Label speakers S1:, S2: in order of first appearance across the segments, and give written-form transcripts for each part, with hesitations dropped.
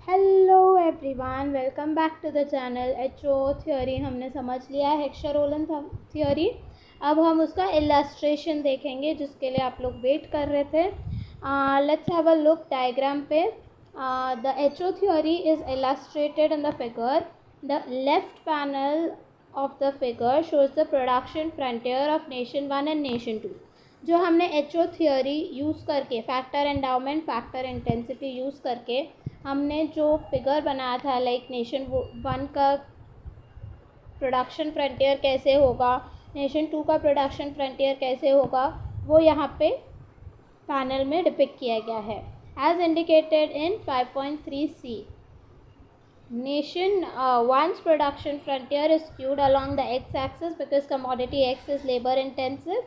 S1: Hello everyone, welcome back to the channel. HO theory हमने समझ लिया है, हेक्सर-रोलन थ्योरी। अब हम उसका इलस्ट्रेशन देखेंगे जिसके लिए आप लोग वेट कर रहे थे। Let's have a look diagram पे। The HO theory is illustrated in the figure. The left panel of the figure shows the production frontier of nation 1 and nation 2। जो हमने एचओ थ्योरी यूज़ करके, factor endowment, factor intensity use करके हमने जो figure बनाया था, like nation 1 का production frontier कैसे होगा, नेशन 2 का प्रोडक्शन फ्रंटियर कैसे होगा, वो यहाँ पे पैनल में डिपिक्ट किया गया है as indicated in 5.3c। Nation 1's production frontier is skewed along the x-axis because commodity X is labor intensive.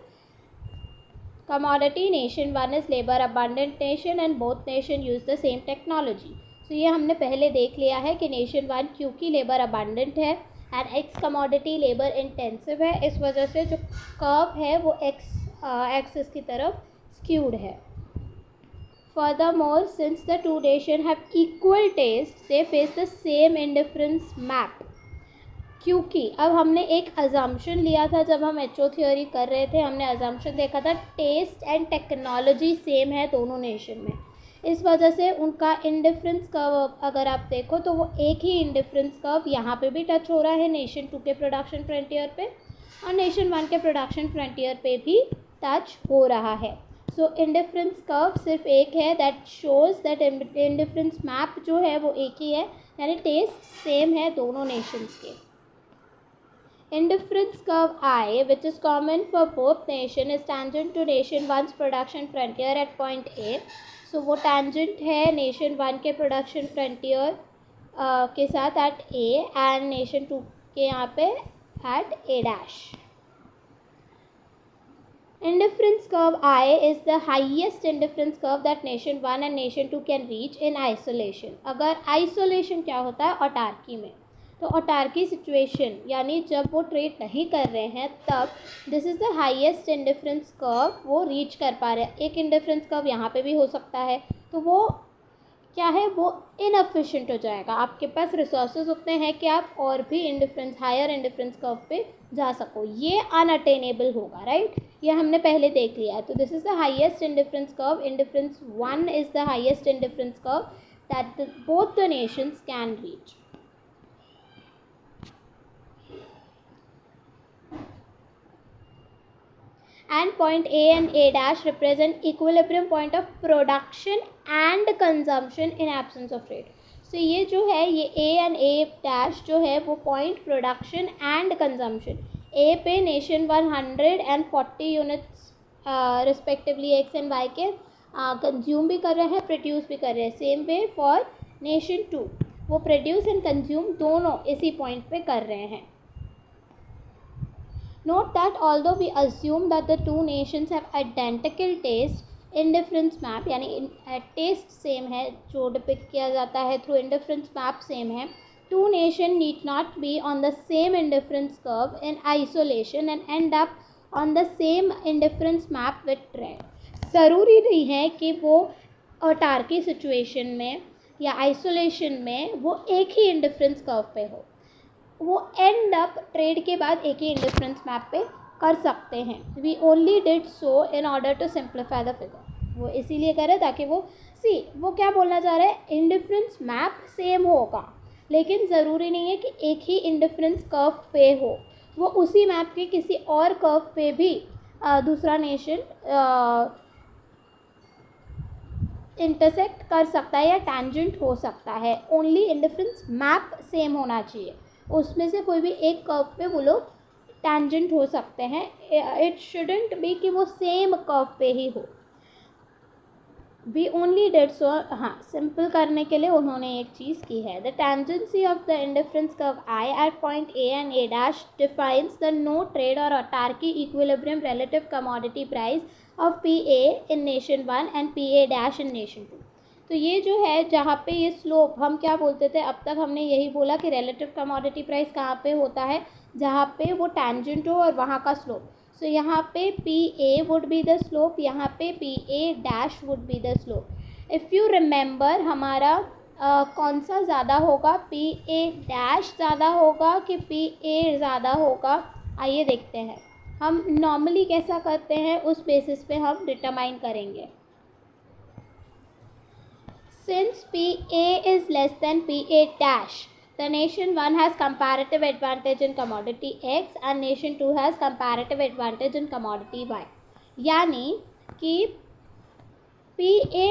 S1: Commodity nation 1 is labor abundant nation and both nation use the same technology. So ये हमने पहले देख लिया है कि nation 1 क्योंकि labour abundant है and x commodity labour intensive है, इस वजह से जो कर्व है वो एक्सिस की तरफ स्क्यूड है। Furthermore, since the two nations have equal taste, they face the same indifference map. क्योंकि अब हमने एक अजम्पशन लिया था, जब हम एचओ थ्योरी कर रहे थे हमने अजम्पशन देखा था टेस्ट एंड टेक्नोलॉजी सेम है दोनों नेशन में। इस वजह से उनका इंडिफरेंस कर्व अगर आप देखो तो वो एक ही इंडिफरेंस कर्व यहाँ पे भी टच हो रहा है नेशन 2 के प्रोडक्शन फ्रंटियर पे, और नेशन 1 के प्रोडक्शन फ्रंटियर पे भी टच हो रहा है। सो इंडिफरेंस कर्व सिर्फ एक है, that shows that indifference map जो है वो एक ही है, यानी टेस्ट सेम है दोनों नेशंस के। Indifference curve I, which is common for both nation, is tangent to nation 1's production frontier at point A. So वो tangent है nation 1 के production frontier के साथ at A and nation 2 के यहाँ पे at A dash. Indifference curve I is the highest indifference curve that nation 1 and nation 2 can reach in isolation. अगर isolation क्या होता है ऑटार्की में, तो ऑटार्की सिचुएशन यानी जब वो ट्रेड नहीं कर रहे हैं तब this is the highest indifference curve वो रीच कर पा रहे हैं। एक इंडिफरेंस कर्व यहाँ पे भी हो सकता है, तो वो क्या है, वो इनएफिशिएंट हो जाएगा। आपके पास रिसोर्सेज उतने हैं कि आप और भी इंडिफरेंस, हायर इंडिफरेंस कर्व पे जा सको, ये अनअटेनेबल होगा, राइट। ये हमने पहले देख लिया है। तो this is the highest indifference curve. Indifference 1 is the highest indifference curve that both the Nations can reach. And point A and A dash represent equilibrium point of production and consumption in absence of trade. So ये जो है, ये A and A dash जो है वो point production and consumption, A पे nation 140 units respectively X and Y के consume भी कर रहे हैं, produce भी कर रहे हैं। Same way for nation 2, वो produce and consume दोनों इसी point पे कर रहे हैं। Note that although we assume that the two nations have identical taste, indifference map यानी टेस्ट सेम है जो डिपिक्ट किया जाता है थ्रू इंडिफरेंस मैप सेम है, two nation need not be on the same indifference curve in isolation and end up on the same indifference map with trade. ज़रूरी नहीं है कि वो ऑटार्की सिचुएशन में या आइसोलेशन में वो एक ही इंडिफरेंस कर्व पे हो, वो एंड अप ट्रेड के बाद एक ही इंडिफरेंस मैप पे कर सकते हैं। We only did so in order to simplify the figure. वो इसीलिए करे ताकि वो वो क्या बोलना चाह रहे हैं, इंडिफरेंस मैप सेम होगा लेकिन ज़रूरी नहीं है कि एक ही इंडिफरेंस कर्व पे हो, वो उसी मैप के किसी और कर्व पे भी दूसरा नेशन इंटरसेक्ट कर सकता है या टैंजेंट हो सकता है। ओनली इंडिफरेंस मैप सेम होना चाहिए, उसमें से कोई भी एक कर्व पे वो लोग टैंजेंट हो सकते हैं। इट शुडंट बी कि वो सेम कर्व पे ही हो। वी ओनली डिड सो, हाँ, सिंपल करने के लिए उन्होंने एक चीज़ की है। The tangency of the indifference curve I at point A and A dash defines the no trade और autarky equilibrium relative commodity price of P A in nation 1 and P A dash in nation 2। तो ये जो है, जहाँ पे ये slope, हम क्या बोलते थे अब तक, हमने यही बोला कि रिलेटिव कमोडिटी प्राइस कहाँ पे होता है, जहाँ पे वो टैंजेंट हो और वहाँ का स्लोप। सो यहाँ पे P A would be the slope, यहाँ पे P A dash would be the slope. If you remember, हमारा कौन सा ज़्यादा होगा, पी ए डैश ज़्यादा होगा कि पी ए ज़्यादा होगा, आइए देखते हैं। हम नॉर्मली कैसा करते हैं उस बेसिस पे हम डिटरमाइन करेंगे। Since PA is less than PA dash, the nation 1 has comparative advantage in commodity X and nation 2 has comparative advantage in commodity Y. यानी कि PA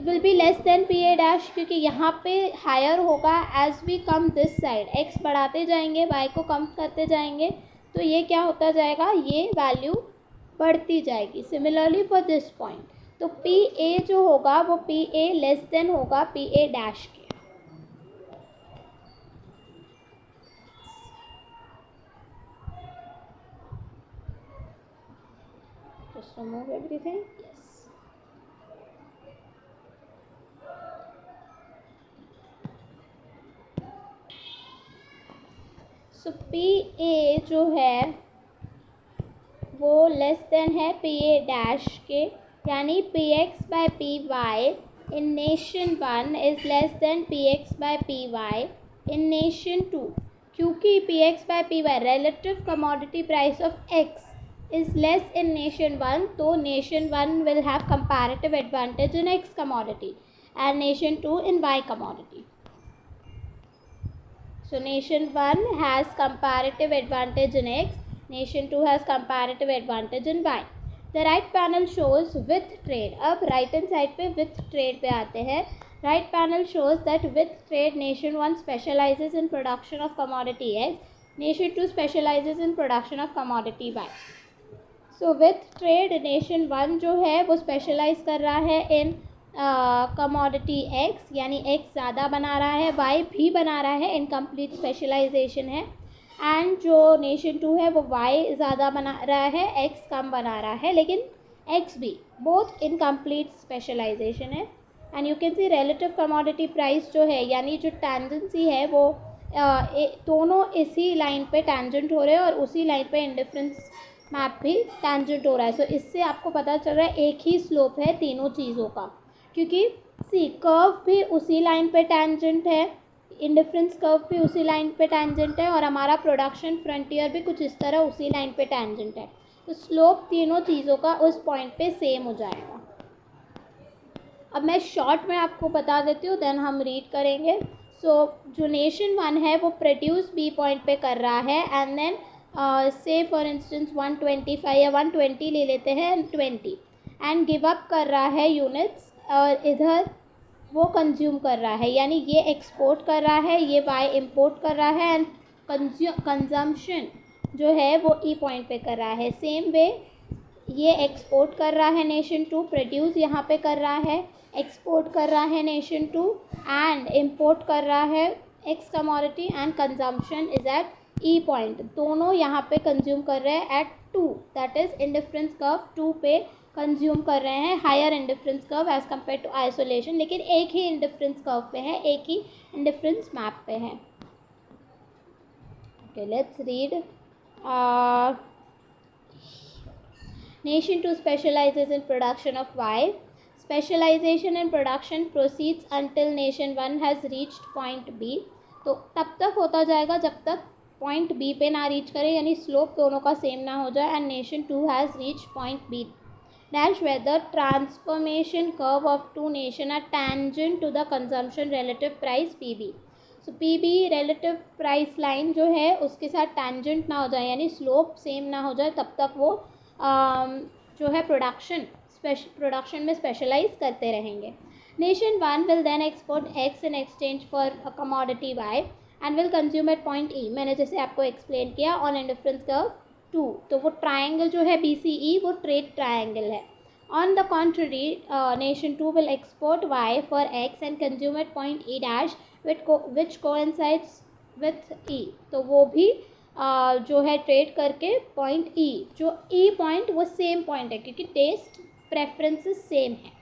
S1: will be less than PA dash क्योंकि यहाँ पे higher होगा as we come this side, X बढ़ाते जाएंगे Y को कम करते जाएंगे तो ये क्या होता जाएगा, ये वैल्यू बढ़ती जाएगी। सिमिलरली फॉर दिस पॉइंट, तो पी ए जो होगा वो पी ए लेस देन होगा पी ए डैश के। Just remove everything. Yes. So P A जो है वो लेस देन है पी ए डैश के, यानी P X by P Y in nation 1 is less than P X by P Y in nation 2। क्योंकि P X by P Y relative commodity price of x is less in nation 1, तो nation 1 will have comparative advantage in X commodity and nation 2 in Y commodity. So nation 1 has comparative advantage in X, nation 2 has comparative advantage in Y. The right panel shows with trade. अब right hand side पे with trade पे आते हैं। Right panel shows that with trade nation 1 specializes in production of commodity X, nation 2 specializes in production of commodity Y. So with trade nation 1 जो है वो specialise कर रहा है इन कमोडिटी एक्स, यानी एक्स ज़्यादा बना रहा है, वाई भी बना रहा है, इनकम्प्लीट स्पेशलाइजेशन है। एंड जो नेशन 2 है वो वाई ज़्यादा बना रहा है, एक्स कम बना रहा है, लेकिन एक्स भी बोथ इनकम्प्लीट स्पेशलाइजेशन है। And you can see relative commodity price जो है, यानी जो टेंजेंसी है वो दोनों इसी लाइन पे टेंजेंट हो रहे हैं और उसी लाइन पे इंडिफरेंस मैप भी टेंजेंट हो रहा है। सो इससे आपको पता चल रहा है एक ही स्लोप है तीनों चीज़ों का, क्योंकि सी कर्व भी उसी लाइन पे टेंजेंट है, इंडिफरेंस कर्व भी उसी लाइन पे टेंजेंट है और हमारा प्रोडक्शन फ्रंटियर भी कुछ इस तरह उसी लाइन पे टेंजेंट है। तो स्लोप तीनों चीज़ों का उस पॉइंट पे सेम हो जाएगा। अब मैं शॉर्ट में आपको बता देती हूँ, देन हम रीड करेंगे। सो जो नेशन 1 है वो प्रोड्यूस बी पॉइंट पे कर रहा है एंड देन से फॉर इंस्टेंस 125 या 120 ले लेते हैं 20 एंड गिव अप कर रहा है यूनिट्स, और इधर वो कंज्यूम कर रहा है, यानी ये एक्सपोर्ट कर रहा है, ये वाई इंपोर्ट कर रहा है एंड कंजम्पशन जो है वो ई पॉइंट पे कर रहा है। सेम वे ये एक्सपोर्ट कर रहा है नेशन 2, प्रोड्यूस यहाँ पे कर रहा है, एक्सपोर्ट कर रहा है नेशन 2 एंड इंपोर्ट कर रहा है X commodity and consumption is at E point. दोनों यहाँ पे कंज्यूम कर रहे हैं at 2, that is indifference curve 2 पे कंज्यूम कर रहे हैं, higher indifference curve as compare to isolation, लेकिन एक ही इंडिफरेंस कर्व पे है, एक ही इंडिफरेंस मैप पे है। Okay, let's read. Nation 2 specializes in production of Y. Specialization in production proceeds until Nation 1 has reached point B. तो तब तक होता जाएगा जब तक पॉइंट बी पे ना रीच करे, यानी स्लोप दोनों का सेम ना हो जाए। And nation 2 has reach point B dash whether transformation curve of two nation are tangent to the consumption relative price P B. So P B relative price line जो है उसके साथ टेंजेंट ना हो जाए, यानी स्लोप सेम ना हो जाए, तब तक वो जो है प्रोडक्शन में स्पेशलाइज करते रहेंगे। Nation 1 will then export X in exchange for commodity Y and will consume at point E. मैंने जैसे आपको एक्सप्लेन किया ऑन इंडिफरेंस कर्व 2, तो वो ट्राइंगल जो है BCE वो ट्रेड ट्राइंगल है। On the contrary nation 2 will export Y for X and consume at point E dash which coincides with E. तो वो भी जो है ट्रेड करके पॉइंट ई, जो ई पॉइंट वो सेम पॉइंट है क्योंकि टेस्ट प्रेफरेंसेस सेम है।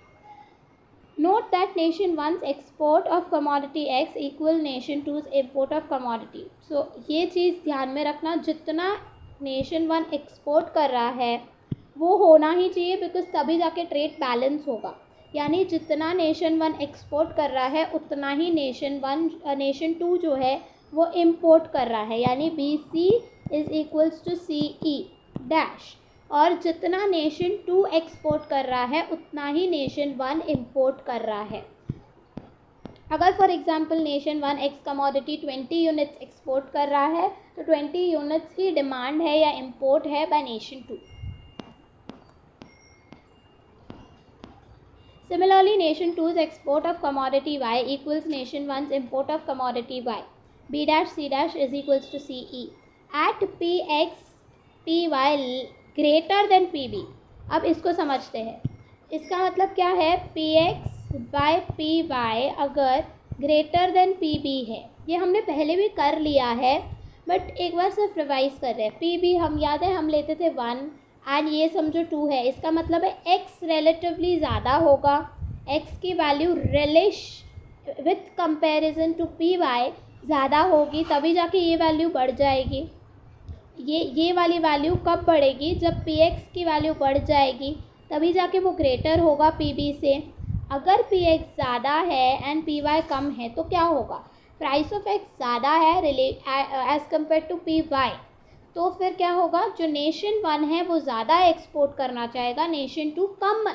S1: Note that nation 1's export of commodity X equal nation 2's import of commodity. So ये चीज़ ध्यान में रखना, जितना नेशन 1 एक्सपोर्ट कर रहा है वो होना ही चाहिए, बिकॉज तभी जाके ट्रेड बैलेंस होगा। यानी जितना नेशन 1 एक्सपोर्ट कर रहा है उतना ही नेशन 2 जो है वो इम्पोर्ट कर रहा है, यानी BC is equals to CE dash. और जितना नेशन 2 एक्सपोर्ट कर रहा है उतना ही नेशन 1 इम्पोर्ट कर रहा है। अगर for example nation 1 x commodity 20 units export कर रहा है तो 20 यूनिट्स ही डिमांड है या इम्पोर्ट है bye nation 2। Similarly, Nation 2's export of commodity Y equals Nation 1's import of commodity Y. B dash C dash is equals to CE. At PX, PY greater than PB. अब इसको समझते हैं। इसका मतलब क्या है? PX by PY अगर greater than PB है, ये हमने पहले भी कर लिया है बट एक बार सिर्फ रिवाइज कर रहे हैं। PB हम याद है हम लेते थे 1 एंड ये समझो 2 है, इसका मतलब है x रिलेटिवली ज़्यादा होगा, x की value relation with comparison to PY ज़्यादा होगी, तभी जाके ये वैल्यू बढ़ जाएगी। ये वाली वैल्यू कब बढ़ेगी? जब PX की वैल्यू बढ़ जाएगी तभी जाके वो ग्रेटर होगा PB से। अगर PX ज़्यादा है एंड PY कम है तो क्या होगा? प्राइस ऑफ x ज़्यादा है एज़ कम्पेयर टू PY, तो फिर क्या होगा? जो नेशन 1 है वो ज़्यादा एक्सपोर्ट करना चाहेगा, नेशन 2 कम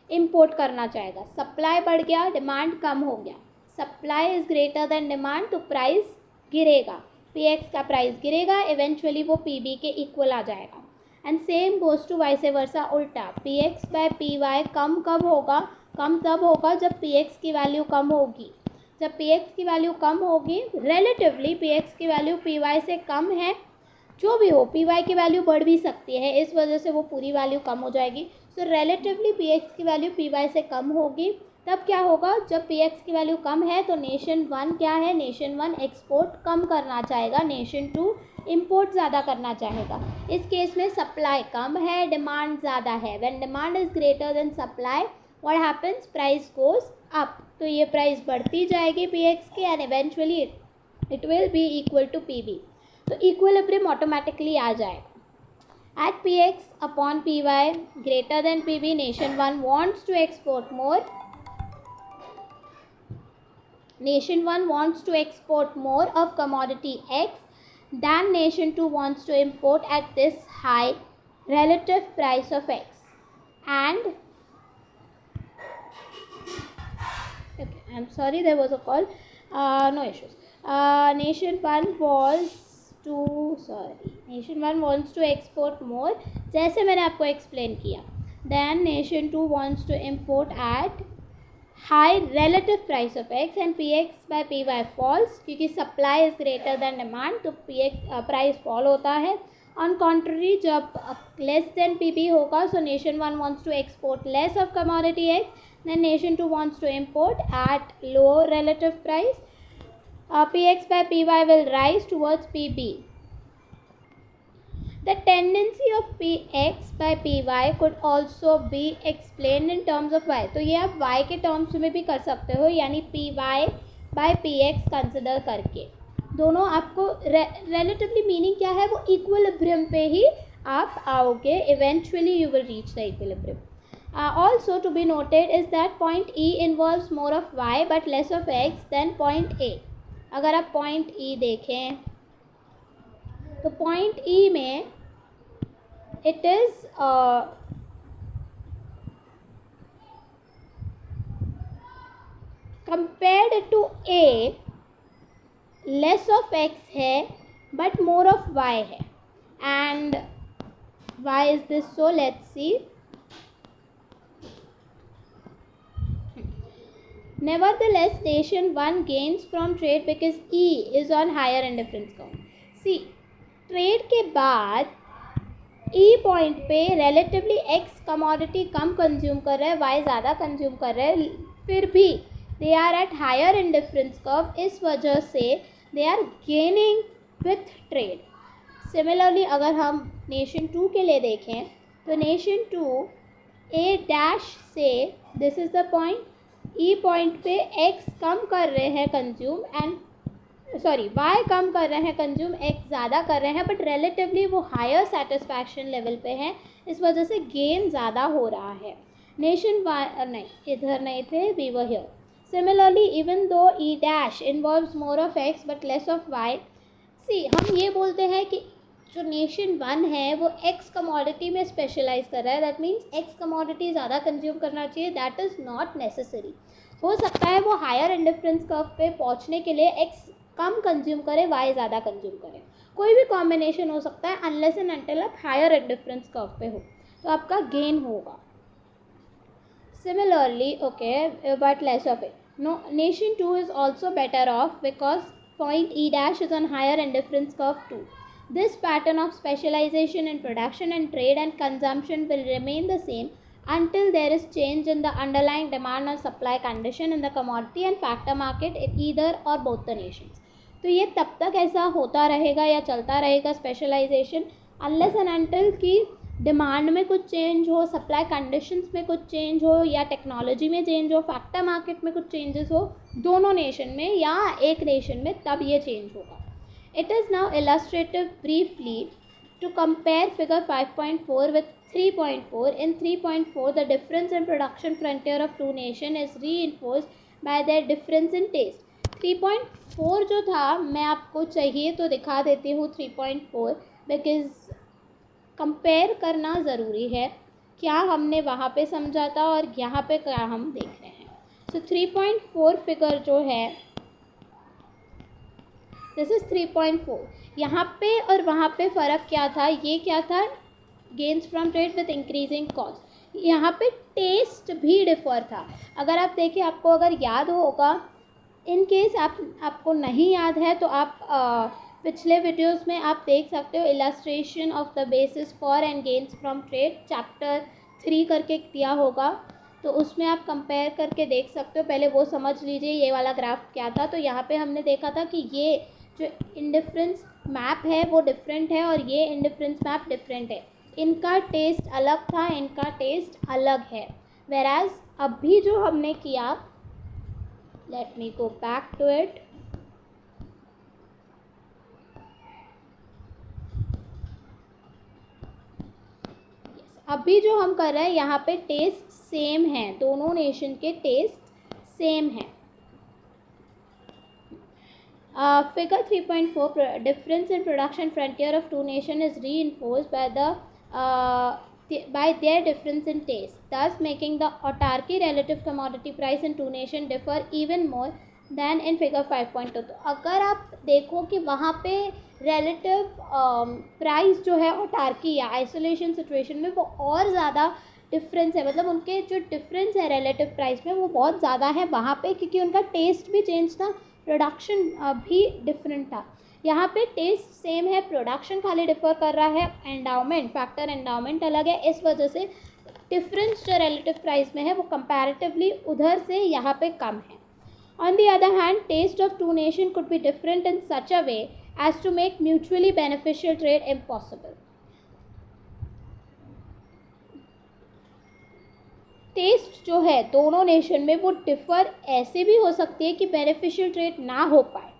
S1: इंपोर्ट करना चाहेगा। सप्लाई बढ़ गया, डिमांड कम हो गया। Supply is greater than demand तो प्राइस गिरेगा, PX का प्राइस गिरेगा, इवेंचुअली वो PB के इक्वल आ जाएगा। And same goes to vice versa, उल्टा PX बाय PY कम कब होगा? कम तब होगा जब PX की वैल्यू कम होगी। जब PX की वैल्यू कम होगी, रिलेटिवली PX की वैल्यू PY से कम है, जो भी हो PY की वैल्यू बढ़ भी सकती है, इस वजह से वो पूरी वैल्यू कम हो जाएगी। सो रिलेटिवली PX की वैल्यू PY से कम होगी। तब क्या होगा? जब PX की वैल्यू कम है तो नेशन 1 क्या है? नेशन 1 एक्सपोर्ट कम करना चाहेगा, नेशन 2 इंपोर्ट ज़्यादा करना चाहेगा। इस केस में सप्लाई कम है, डिमांड ज़्यादा है। When demand is greater than supply what happens? Price goes up. तो ये प्राइस बढ़ती जाएगी PX की and eventually it will be equal to PB। तो इक्विलिब्रियम ऑटोमेटिकली आ जाएगा। At PX upon PY greater than PB, nation 1 wants to export more. Nation 1 wants to export more of commodity X than Nation 2 wants to import at this high relative price of X. And okay, I'm sorry there was a call. No issues. Nation 1 wants to export more, जैसे मैंने आपको explain किया। Then Nation 2 wants to import at high relative price of X and PX by PY falls, क्योंकि supply is greater than demand तो PX price fall होता है। On contrary, जब less than PB होगा, so Nation 1 wants to export less of commodity X, then Nation 2 wants to import at low relative price. PX by PY will rise towards PB. The tendency of PX by PY could also be explained in terms of Y. तो ये आप Y के terms में भी कर सकते हो, यानी PY by PX कंसिडर करके। दोनों आपको relatively मीनिंग क्या है? वो इक्विलिब्रियम पे ही आप आओगे, eventually you will reach the equilibrium. Also to be noted is that point E involves more of Y but less of X than point A. अगर आप point E देखें तो point E में it is compared to A less of X है but more of Y है। and why is this so? Let's see. Nevertheless, Nation 1 gains from trade because E is on higher indifference count. See, trade के बाद E point पे relatively X commodity कम consume कर रहा है, Y ज़्यादा consume कर रहा है, फिर भी they are at higher indifference curve, इस वजह से they are gaining with trade. Similarly अगर हम नेशन 2 के लिए देखें तो नेशन 2 A डैश से this is the point, E point पे X कम कर रहे हैं कंज्यूम Y कम कर रहे हैं कंज्यूम, X ज़्यादा कर रहे हैं, बट रिलेटिवली वो हायर सेटिस्फैक्शन लेवल पे हैं, इस वजह से गेन ज़्यादा हो रहा है। नेशन नहीं, इधर नहीं थे, we were here. Similarly, even though E dash involves more of X but less of Y, see हम ये बोलते हैं कि जो नेशन वन है वो एक्स कमोडिटी में स्पेशलाइज कर रहा है. दैट मीन्स एक्स कमोडिटी ज़्यादा कंज्यूम करना चाहिए. That is not necessary. हो सकता है वो हायर इंडिफरेंस कर्व पे पहुंचने के लिए एक्स कम कंज्यूम करे, वाई ज़्यादा कंज्यूम करे. कोई भी कॉम्बिनेशन हो सकता है अनलेस एंड अनटिल आप हायर इंडिफरेंस कर्व पे हो तो आपका गेन होगा. Similarly, okay, but less of it. No, nation 2 is also better off because point E dash is on higher indifference curve too. This pattern of specialization in production and trade and consumption will remain the same until there is change in the underlying demand and supply condition in the commodity and factor market in either or both the nations. तो ये तब तक ऐसा होता रहेगा या चलता रहेगा स्पेशलाइजेशन अनलेस एंड अनटिल कि डिमांड में कुछ चेंज हो, सप्लाई कंडीशंस में कुछ चेंज हो, या टेक्नोलॉजी में चेंज हो, फैक्टर मार्केट में कुछ चेंजेस हो दोनों नेशन में या एक नेशन में, तब ये चेंज होगा. It is now illustrative briefly to compare figure 5.4 with 3.4. In 3.4 the difference in production frontier of two nation is reinforced by their difference in taste. 3.4 जो था, मैं आपको चाहिए तो दिखा देती हूँ 3.4 बिकॉज कंपेयर करना ज़रूरी है. क्या हमने वहाँ पे समझा था और यहाँ पे क्या हम देख रहे हैं. सो 3.4 फिगर जो है, दिस इज़ 3.4. यहाँ पे और वहाँ पे फ़र्क क्या था, ये क्या था, gains from trade with increasing cost. यहाँ पे टेस्ट भी डिफ़र था. अगर आप देखें, आपको अगर याद होगा, इन केस आपको नहीं याद है तो आप पिछले वीडियोस में आप देख सकते हो. Illustration of the basis for and gains from trade chapter 3 करके दिया होगा, तो उसमें आप कंपेयर करके देख सकते हो. पहले वो समझ लीजिए ये वाला ग्राफ क्या था. तो यहाँ पे हमने देखा था कि ये जो इंडिफरेंस मैप है वो डिफरेंट है और ये इंडिफरेंस मैप डिफरेंट है. इनका टेस्ट अलग था, इनका टेस्ट अलग है. वेराज अभी जो हमने किया, let me go back to it. अभी जो हम कर रहे हैं यहाँ पे टेस्ट सेम है, दोनों नेशन के टेस्ट सेम है. Figure 3.4 difference in production frontier of two nation is reinforced by their difference in taste, thus making the autarky relative commodity price in two nation differ even more than in figure 5.2. तो अगर आप देखो कि वहाँ पे relative price जो है autarky या आइसोलेशन सिचुएशन में वो और ज़्यादा डिफरेंस है. मतलब उनके जो डिफरेंस है relative प्राइस में वो बहुत ज़्यादा है वहाँ पे, क्योंकि उनका टेस्ट भी चेंज था, प्रोडक्शन भी डिफरेंट था. यहाँ पे टेस्ट सेम है, प्रोडक्शन खाली डिफर कर रहा है, एंडाउमेंट फैक्टर एंडाउमेंट अलग है. इस वजह से डिफरेंस जो रिलेटिव प्राइस में है वो कंपैरेटिवली उधर से यहाँ पे कम है. On the other hand, taste of two nation could be different in such a way as to make mutually beneficial trade impossible. Taste जो है दोनों नेशन में वो डिफर ऐसे भी हो सकती है कि बेनिफिशियल ट्रेड ना हो पाए.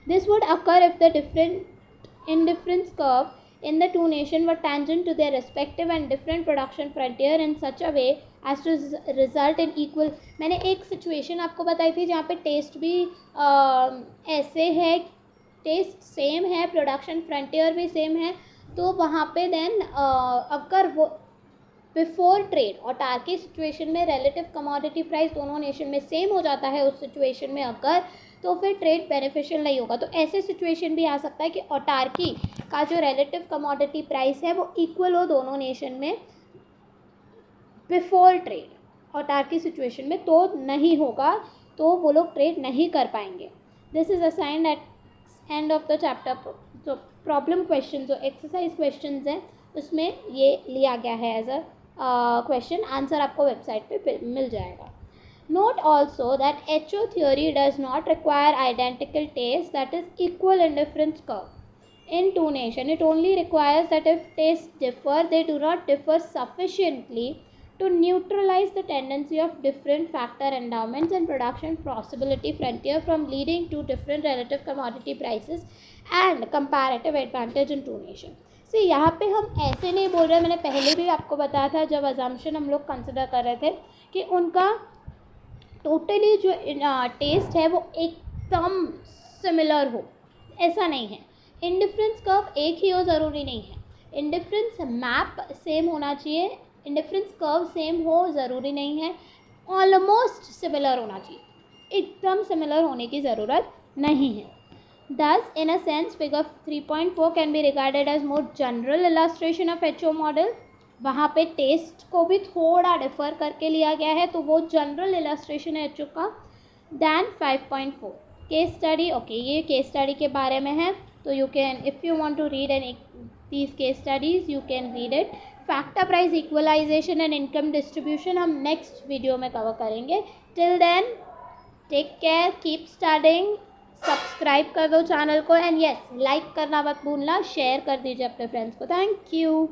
S1: This would occur if the different indifference curve in the two nations were tangent to their respective and different production frontier in such a way as to result in equal. मैंने एक situation आपको बताई थी जहाँ पे test भी ऐसे है, टेस्ट सेम है, प्रोडक्शन फ्रंटियर भी सेम है, तो वहाँ पे देन अगर वो बिफोर ट्रेड और टारकी सिचुएशन में रिलेटिव कमोडिटी प्राइस दोनों नेशन में सेम हो जाता है, उस सिचुएशन में अगर, तो फिर ट्रेड बेनिफिशियल नहीं होगा. तो ऐसे सिचुएशन भी आ सकता है कि ऑटार्की का जो रिलेटिव कमोडिटी प्राइस है वो इक्वल हो दोनों नेशन में बिफोर ट्रेड. ऑटार्की सिचुएशन में तो नहीं होगा, तो वो लोग ट्रेड नहीं कर पाएंगे. This is assigned at end of the chapter. जो प्रॉब्लम क्वेश्चन, जो एक्सरसाइज क्वेश्चन हैं, उसमें ये लिया गया है एज अ क्वेश्चन. आंसर आपको वेबसाइट पे मिल जाएगा. Note also that HO theory does not require identical taste, that is equal indifference curve in two nations. It only requires that if tastes differ, they do not differ sufficiently to neutralize the tendency of different factor endowments and production possibility frontier from leading to different relative commodity prices and comparative advantage in two nations. सी यहाँ पे हम ऐसे नहीं बोल रहे, मैंने पहले भी आपको बताया था जब अजम्पशन हम लोग कंसिडर कर रहे थे कि उनका टोटली जो टेस्ट है वो एकदम सिमिलर हो, ऐसा नहीं है। इंडिफरेंस कर्व एक ही हो ज़रूरी नहीं है, इंडिफरेंस मैप सेम होना चाहिए, इंडिफरेंस कर्व सेम हो ज़रूरी नहीं है, ऑलमोस्ट सिमिलर होना चाहिए, एकदम सिमिलर होने की ज़रूरत नहीं है। Thus, in a sense, figure 3.4 can be regarded as more general illustration of HO model. वहाँ पे टेस्ट को भी थोड़ा डिफ़र करके लिया गया है, तो वो जनरल इलस्ट्रेशन है HO का दैन 5.4 केस स्टडी। ओके, ये केस स्टडी के बारे में है, तो you can, if you want to read an these case studies you can read it. Factor price equalisation and income distribution हम नेक्स्ट वीडियो में कवर करेंगे। Till then take care, keep studying, subscribe कर दो channel को, and yes like करना मत भूलना, share कर दीजिए अपने फ्रेंड्स को। Thank you.